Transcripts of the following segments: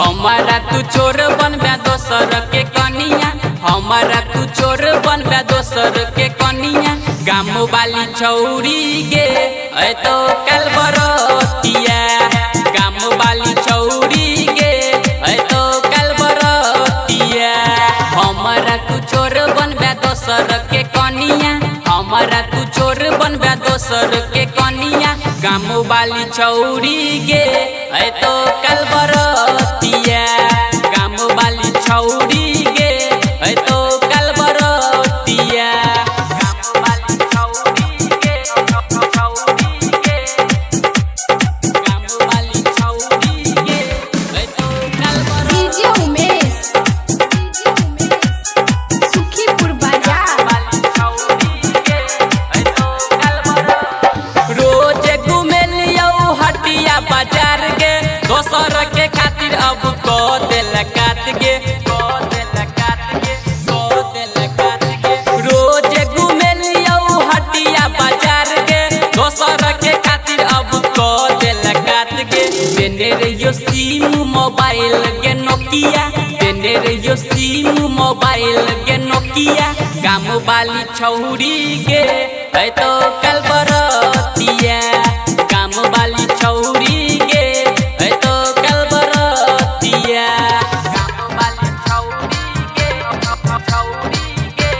हमारा तू चोर बनबे दोसर के कनिया, हमारा तू चोर बनबे दोसर के कनिया। गाम वाली छौरी गे ऐ तो कल बरतिया, गाम वाली छौरी गे ऐ तो कल बरतिया। हमारा तू चोर बनबे दोसर के कनिया, हमारा तू चोर बनबे दोसर के कनिया। गाम वाली छौरी गे ऐ तो कल बरतिया, गाम वाली छौरी गे ऐ तो कल बरतिया। गाम वाली छौरी गे छौरी गे, गाम वाली छौरी गे ऐ तो कल डीजे उमेश सुखीपुर बाजार। रोज घुमेलियो हटिया बाजार गे, दोसर के खातिर अब को दिल काट गे, को दिल काट गे, को दिल काट गे। रोज घुमेलियो हटिया बाजार गे, दोसर के खातिर अब को दिल काट गे। देने रहियो सिम मोबाइल के नोकिया, देने रहियो सिम मोबाइल के नोकिया। गाम वाली छौरी गे ऐ तो कल बरतिया, गाम वाली छौरी गे ऐ तो कल बरतिया। गाम वाली छौरी गे छौरी गे,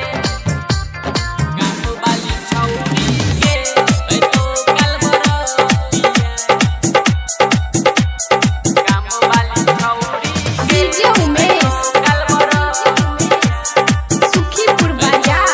गाम वाली छौरी गे ऐ तो कल बरतिया। गाम वाली छौरी डीजे उमेश सुखीपुर बाजार।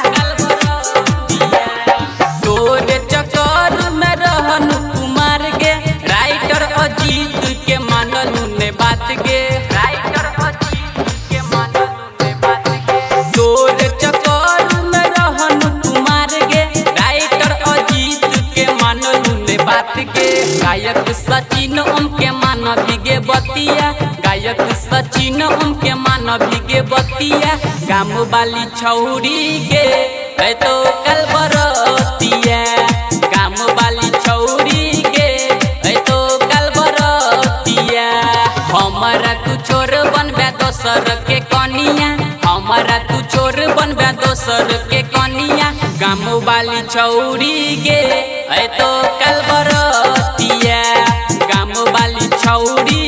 तोरे चक्कर में रहन कुमार गे, राइटर अजीत के मानलू ने बात गे, राइटर अजीत के मानलू ने बात गे। तोरे चक्कर में रहन कुमार गे, राइटर अजीत के मानलू ने बात गे। गायक सचिन ओम के मानवी गे बतिया, गायक सचिन ओम के मानवी गे बतिया। गाम वाली छौरी गे ऐ तो कल बरतिया, गाम वाली छौरी गे ऐ तो कल बरतिया। हमारा तू चोर बनबे दोसर के कनिया, हमारा तू चोर बनबे दोसर के कनिया। गाम वाली छौरी गे ऐ तो कल बरतिया, गाम वाली छौरी